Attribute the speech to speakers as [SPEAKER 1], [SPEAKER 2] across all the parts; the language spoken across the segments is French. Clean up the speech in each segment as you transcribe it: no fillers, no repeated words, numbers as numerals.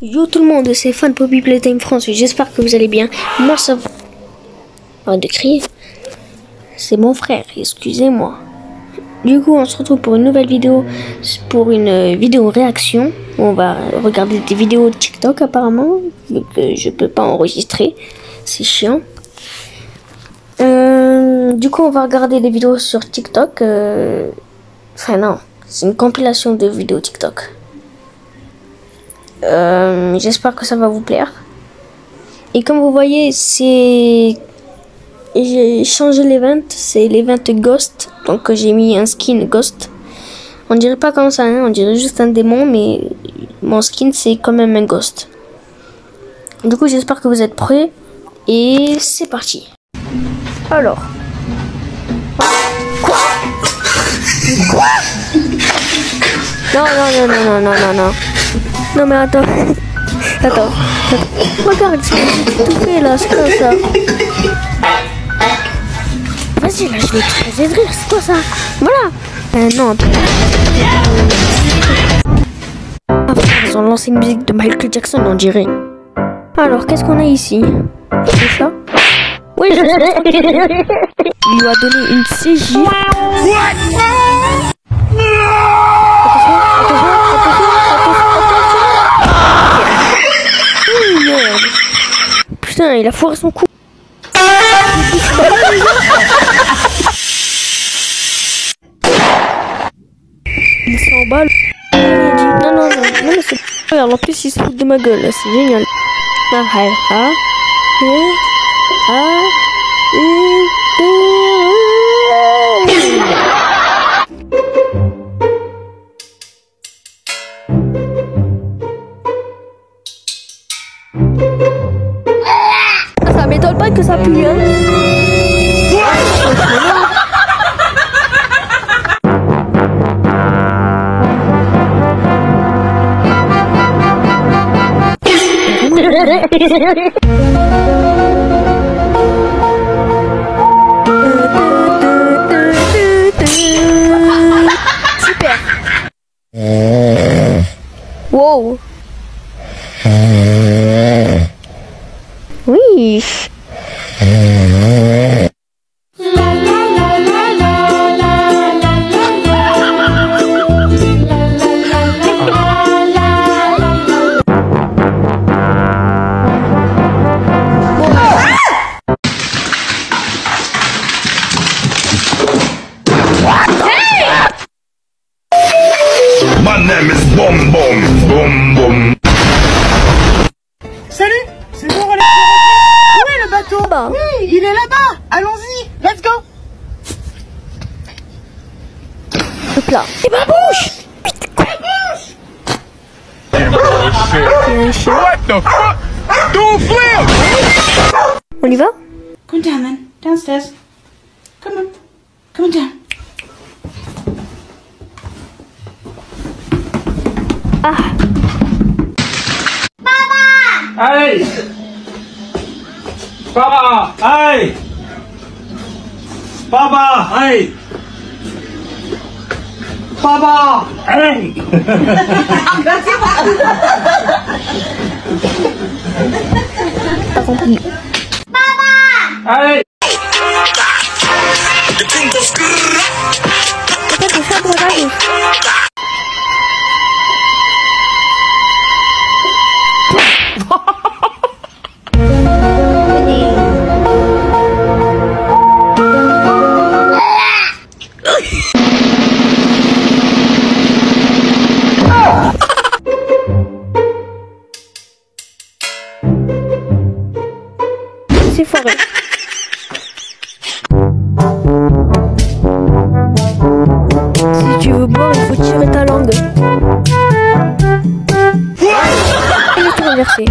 [SPEAKER 1] Yo tout le monde, c'est Fan Poppy Playtime France, j'espère que vous allez bien. Moi ça va... Arrête de crier. C'est mon frère, excusez-moi. Du coup on se retrouve pour une nouvelle vidéo, pour une vidéo réaction. On va regarder des vidéos de TikTok apparemment, vu que je peux pas enregistrer. C'est chiant. Du coup on va regarder des vidéos sur TikTok. Enfin non, c'est une compilation de vidéos TikTok. J'espère que ça va vous plaire. Et comme vous voyez, j'ai changé l'event, c'est l'event Ghost. Donc j'ai mis un skin Ghost. On dirait pas comme ça, hein, on dirait juste un démon, mais mon skin c'est quand même un Ghost. Du coup j'espère que vous êtes prêts. Et c'est parti. Alors. Quoi? Non. Non mais attends. Attends. Regarde ce que j'ai tout fait là, c'est quoi ça? Vas-y là, je vais exploser de rire, c'est quoi ça? Voilà. Non. Ils ont lancé une musique de Michael Jackson, on dirait. Alors, qu'est-ce qu'on a ici? C'est ça? Oui, je sais. Il lui a donné une CJ. Putain, il a foiré son coup. Il s'emballe. Non, mais c'est... Regarde, en plus il se fout de ma gueule, c'est génial. Ça m'étonne pas que ça pue, hein. Super. Wow. Oui.
[SPEAKER 2] My name is Boom Boom Boom Boom.
[SPEAKER 3] Salut, c'est bon, on est rentrer. Où est le bateau?
[SPEAKER 1] Bah.
[SPEAKER 3] Oui, il est là-bas. Allons-y, let's go.
[SPEAKER 1] Le plat. Et ma bouche.
[SPEAKER 2] What the fuck? Do a flip!
[SPEAKER 1] On y va?
[SPEAKER 3] Come down, man. Downstairs. Come on. Come on down.
[SPEAKER 1] Ah.
[SPEAKER 4] Hey! Papa! Hey! Papa! Hey! Papa! Hey!
[SPEAKER 1] Pas compris.
[SPEAKER 4] Hey!
[SPEAKER 1] C'est foiré. Si tu veux boire, il faut tirer ta langue. Et le tour inversé.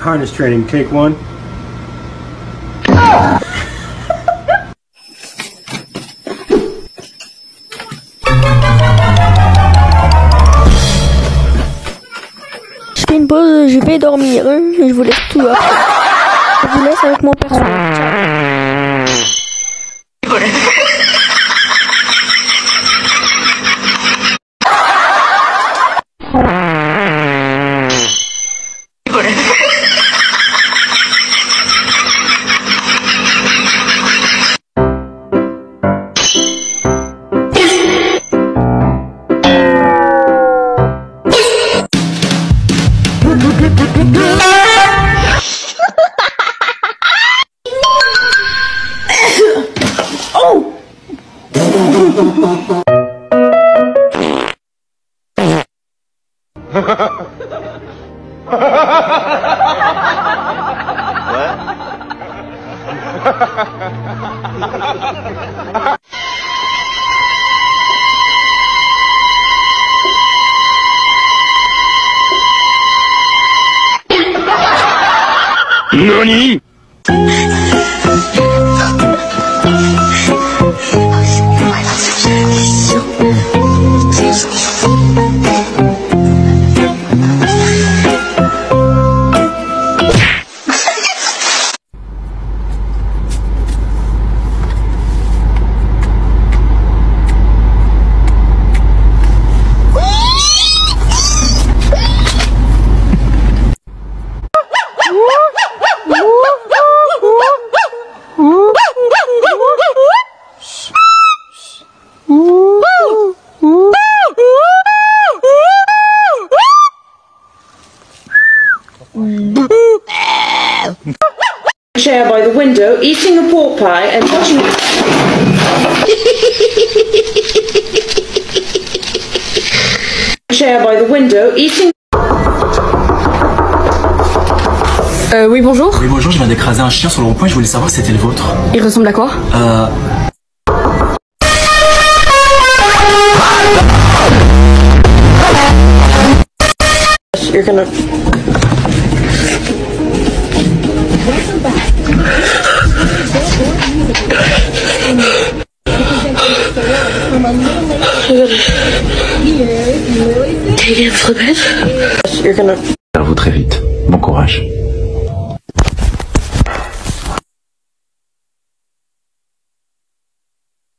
[SPEAKER 4] Harness training, take one.
[SPEAKER 1] Je fais une pause, je vais dormir. Je vous laisse tout après. Je vous laisse avec mon personnage.
[SPEAKER 2] NANI?!
[SPEAKER 3] Chair by the window, eating a pork pie and watching. Chair by the window, eating.
[SPEAKER 5] Oui, bonjour.
[SPEAKER 6] Oui, bonjour, je viens d'écraser un chien sur le rond-point, je voulais savoir si c'était le vôtre.
[SPEAKER 5] Il ressemble à quoi?
[SPEAKER 3] You're gonna. You're gonna.
[SPEAKER 6] Vers vous très vite. Bon courage.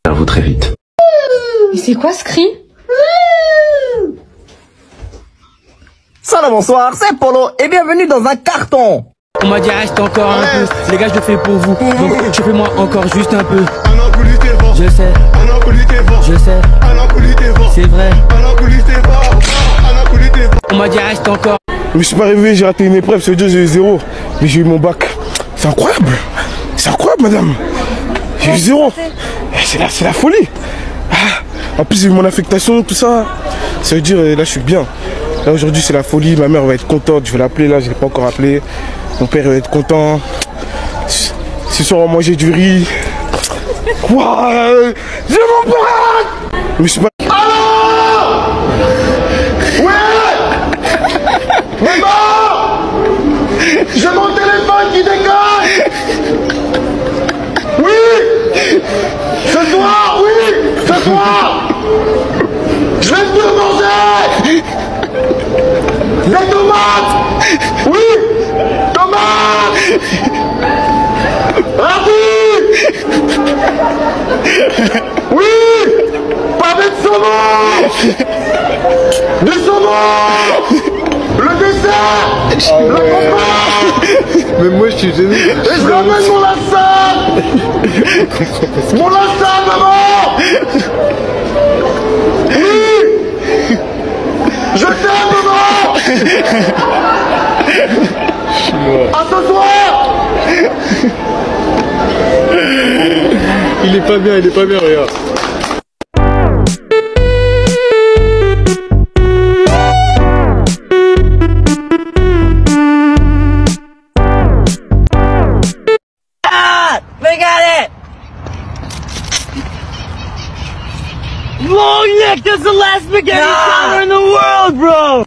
[SPEAKER 6] Vers vous très vite.
[SPEAKER 5] Mais c'est quoi ce cri?
[SPEAKER 7] Salut, bonsoir, c'est Polo et bienvenue dans un carton.
[SPEAKER 8] On m'a dit reste encore un peu. Les gars, je le fais pour vous. Donc tu fais-moi encore juste un peu. Je sais. Je sais. C'est vrai. On m'a dit reste encore.
[SPEAKER 9] Je me suis pas réveillé, j'ai raté une épreuve, ce Dieu j'ai eu 0. Mais j'ai eu mon bac. C'est incroyable. C'est incroyable, madame. J'ai eu 0. C'est la folie. En plus j'ai eu mon affectation, tout ça. Ça veut dire là je suis bien. Là aujourd'hui c'est la folie, ma mère va être contente, je vais l'appeler là, je l'ai pas encore appelé. Mon père va être content. Ce soir on va manger du riz. Quoi? J'ai mon père. Je me suis pas...
[SPEAKER 2] Maman! J'ai mon téléphone qui déconne! Oui! Ce soir, oui! Ce soir! Je vais venir manger! Des tomates! Oui! Tomates! Rapide! Oui! Pas de saumon! Du saumon! Le dessert! La compote!
[SPEAKER 9] Mais moi je suis gêné.
[SPEAKER 2] Et je ramène mon lassa! Mon lassa, maman! Oui! Je t'aime, maman! À ce soir!
[SPEAKER 9] Il est pas bien, regarde.
[SPEAKER 7] Long neck, that's the last spaghetti counter in the world, bro!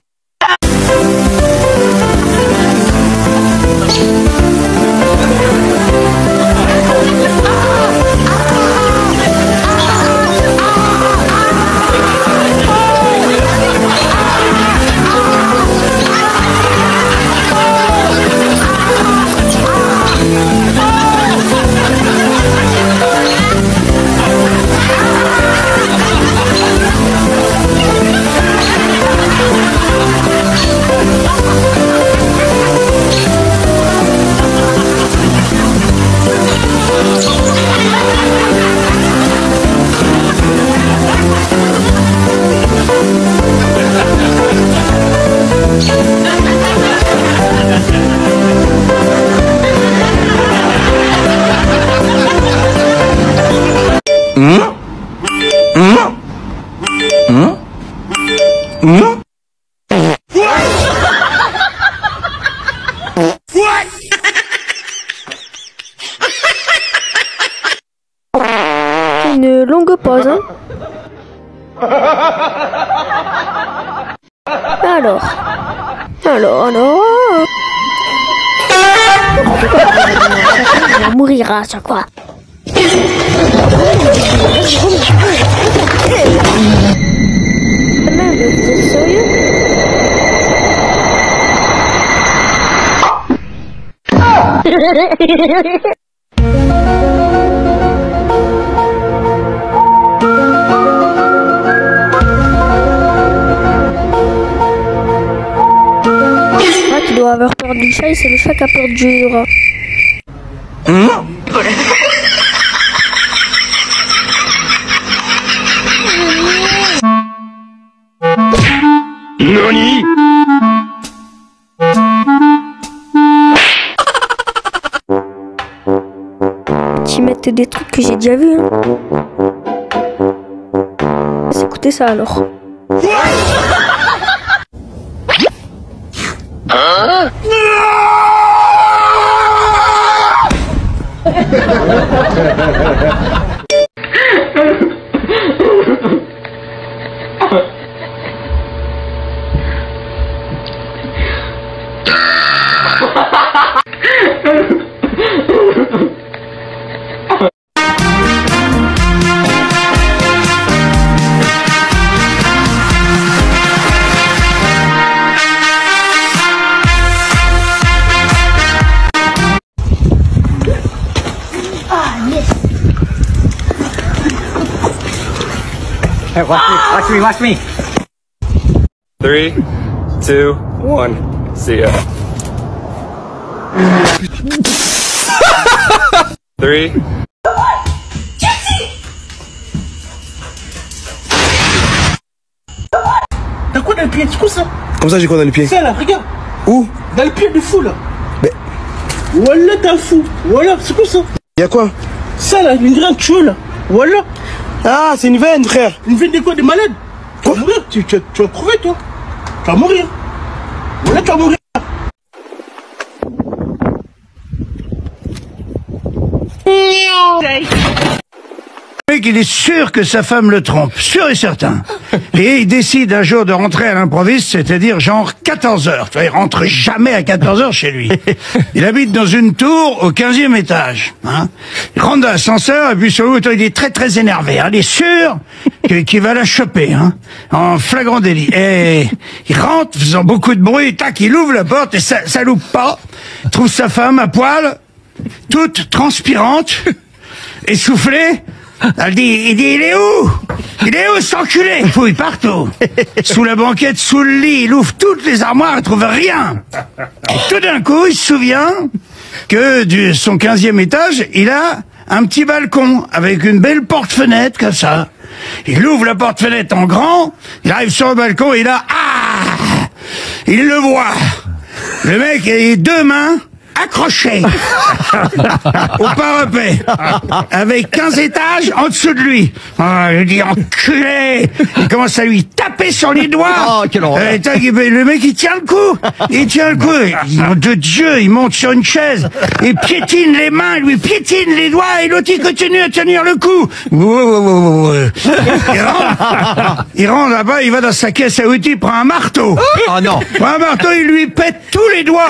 [SPEAKER 1] Une longue pause, hein. Alors. On va mourir à chaque fois. Merde, vous êtes sérieux? Qui doit avoir peur du chat et c'est le chat qui a peur du rat.
[SPEAKER 2] Nani?
[SPEAKER 1] Tu mettent des trucs que j'ai déjà vus. Hein. Écoutez ça alors.
[SPEAKER 2] Hein?
[SPEAKER 8] Hey, watch me.
[SPEAKER 10] 3, 2, 1. See ya. 3.
[SPEAKER 2] T'as quoi dans le pied? C'est quoi ça?
[SPEAKER 9] Comme ça, j'ai quoi dans les pieds?
[SPEAKER 2] Ça là, regarde.
[SPEAKER 9] Où?
[SPEAKER 2] Dans le pied de fou là.
[SPEAKER 9] Mais.
[SPEAKER 2] Voilà, t'es un fou. Voilà, c'est quoi ça?
[SPEAKER 9] Y'a quoi?
[SPEAKER 2] Ça là, une grande tuyau là. Voilà.
[SPEAKER 9] Ah, c'est une veine, frère.
[SPEAKER 2] Une veine de quoi? De malade? Tu vas mourir. Tu vas crever, toi. Tu vas mourir. Voilà, tu vas mourir.
[SPEAKER 11] Le mec, il est sûr que sa femme le trompe, sûr et certain. Et il décide un jour de rentrer à l'improviste, c'est-à-dire genre 14h. Tu vois, il rentre jamais à 14h chez lui. Il habite dans une tour au 15e étage. Hein. Il rentre dans l'ascenseur et puis sur le il est très très énervé. Hein. Il est sûr qu'il va la choper, hein, en flagrant délit. Et il rentre faisant beaucoup de bruit, tac, il ouvre la porte et ça loupe pas. Il trouve sa femme à poil, toute transpirante, essoufflée. Il dit, il est où? Il est où, cet enculé? Il fouille partout. Sous la banquette, sous le lit, il ouvre toutes les armoires, il trouve rien. Et tout d'un coup, il se souvient que son 15e étage, il a un petit balcon avec une belle porte-fenêtre comme ça. Il ouvre la porte-fenêtre en grand, il arrive sur le balcon et là, il le voit. Le mec a les deux mains accroché au parapet avec 15 étages en dessous de lui. Je dis enculé. Il commence à lui taper sur les doigts. Le mec il tient le coup. Nom de Dieu, il monte sur une chaise et piétine les mains, lui piétine les doigts et l'autre il continue à tenir le coup. Il rentre là-bas, il va dans sa caisse à outils, il prend un marteau.
[SPEAKER 7] Oh non.
[SPEAKER 11] Prend un marteau, il lui pète tous les doigts.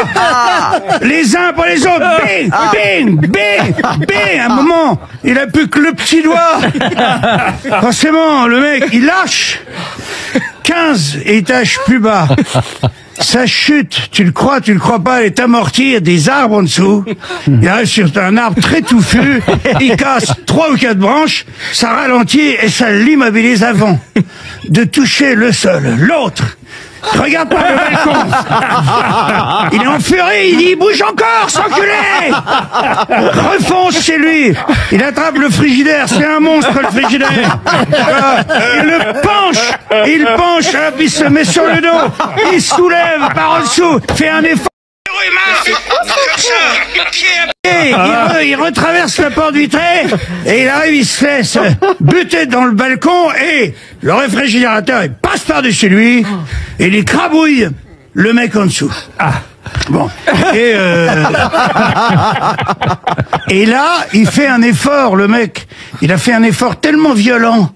[SPEAKER 11] Les uns pour les autres, bing, bing, bing, bing. À un moment, il a plus que le petit doigt. Forcément, le mec, il lâche 15 étages plus bas. Ça chute, tu le crois pas, elle est amortie, il y a des arbres en dessous. Il arrive sur un arbre très touffu, il casse 3 ou 4 branches, ça ralentit et ça l'immobilise avant de toucher le sol. L'autre, regarde pas le balcon. Il est en furie, il dit, bouge encore, s'enculer. Refonce chez lui. Il attrape le frigidaire, c'est un monstre le frigidaire. Il le penche, puis il se met sur le dos. Il soulève par en dessous, fait un effort. humain, comme ça, pied à pied, il retraverse la porte vitrée, et il arrive, il se laisse buter dans le balcon, et le réfrigérateur, il passe par-dessus lui, et il écrabouille le mec en dessous. Ah. Bon. Et là, il fait un effort, le mec. Il a fait un effort tellement violent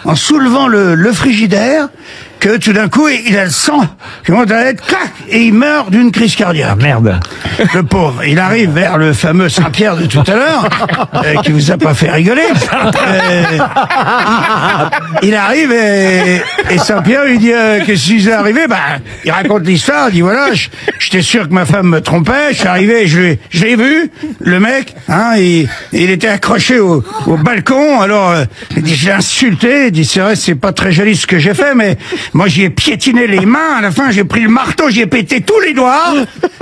[SPEAKER 11] en soulevant le frigidaire que tout d'un coup, il a le sang qui monte à la tête, clac, et il meurt d'une crise cardiaque. Ah, merde. Le pauvre. Il arrive vers le fameux Saint-Pierre de tout à l'heure, qui vous a pas fait rigoler. Il arrive et Saint-Pierre lui dit qu'est-ce qui vous est arrivé? Il raconte l'histoire, il dit voilà, j'étais sûr que ma femme me trompait, je suis arrivé, je l'ai vu, le mec, hein, il était accroché au balcon, alors il dit je l'ai insulté, il dit c'est vrai, c'est pas très joli ce que j'ai fait, mais moi j'y ai piétiné les mains, à la fin j'ai pris le marteau, j'y ai pété tous les doigts,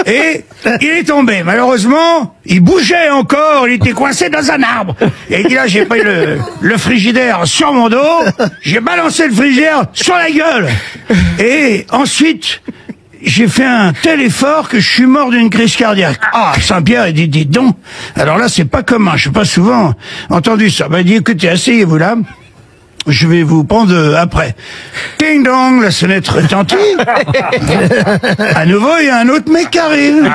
[SPEAKER 11] et il est tombé. Malheureusement, il bougeait encore, il était coincé dans un arbre. Et il dit là, j'ai pris le frigidaire sur mon dos, j'ai balancé le frigidaire sur la gueule. Et ensuite, j'ai fait un tel effort que je suis mort d'une crise cardiaque. Ah, Saint-Pierre, il dit, dites donc. Alors là, c'est pas commun, je n'ai pas souvent entendu ça. Il dit, écoutez, asseyez-vous là. Je vais vous prendre après. Ding dong, la sonnette retentit. À nouveau, il y a un autre mec qui arrive.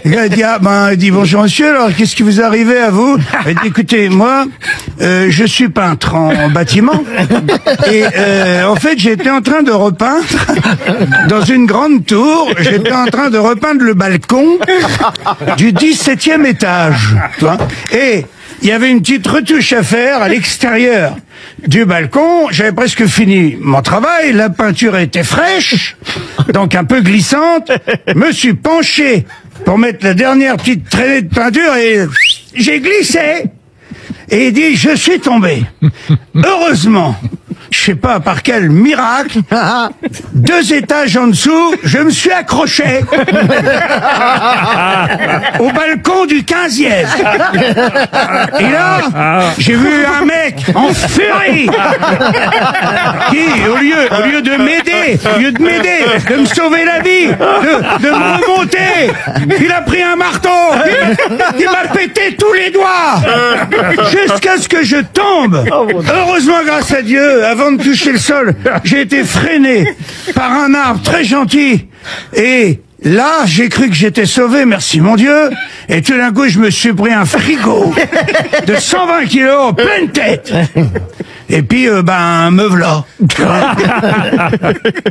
[SPEAKER 11] Il dit, il dit bonjour monsieur, alors qu'est-ce qui vous est arrivé à vous? Il dit, écoutez, moi, je suis peintre en bâtiment. Et en fait, j'étais en train de repeindre dans une grande tour, j'étais en train de repeindre le balcon du 17e étage. Tu vois, et il y avait une petite retouche à faire à l'extérieur du balcon. J'avais presque fini mon travail. La peinture était fraîche, donc un peu glissante. Me suis penché pour mettre la dernière petite traînée de peinture et j'ai glissé. Et il dit, je suis tombé. Heureusement, je sais pas par quel miracle, 2 étages en dessous, je me suis accroché au balcon du 15e. Et là, j'ai vu un mec en furie qui, au lieu de m'aider, de me sauver la vie, de me remonter, il a pris un marteau, il m'a pété tous les doigts jusqu'à ce que je tombe. Heureusement, grâce à Dieu, avant de toucher le sol, j'ai été freiné par un arbre très gentil. Et là, j'ai cru que j'étais sauvé, merci mon Dieu. Et tout d'un coup, je me suis pris un frigo de 120 kilos en pleine tête. Et puis, me voilà.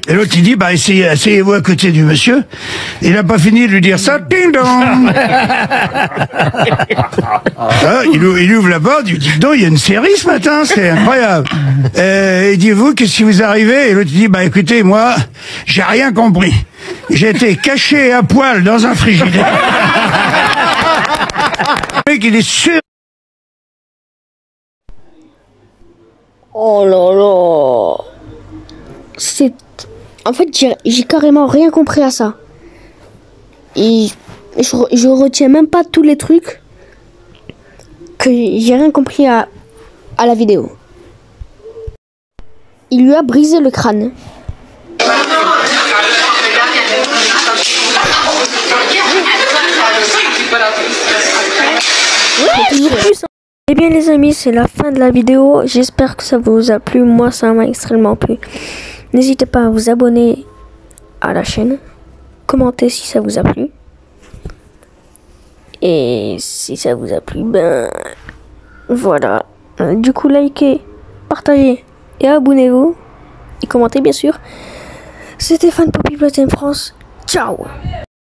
[SPEAKER 11] Et l'autre, il dit, asseyez-vous à côté du monsieur. Il n'a pas fini de lui dire ça. Ding dong. Il ouvre la porte, il dit, non, il y a une série ce matin, c'est incroyable. Il dit, vous, qu'est-ce qui vous est arrivé? Et l'autre, il dit, écoutez, moi, j'ai rien compris. J'ai été caché à poil dans un frigidaire. Le mec, il est sûr.
[SPEAKER 1] Oh là là. En fait, j'ai carrément rien compris à ça. Et je retiens même pas tous les trucs que j'ai rien compris à la vidéo. Il lui a brisé le crâne. Eh bien les amis, c'est la fin de la vidéo. J'espère que ça vous a plu. Moi, ça m'a extrêmement plu. N'hésitez pas à vous abonner à la chaîne. Commentez si ça vous a plu. Et si ça vous a plu, voilà. Du coup, likez, partagez et abonnez-vous. Et commentez bien sûr. C'était Fan Poppy Team France. Ciao.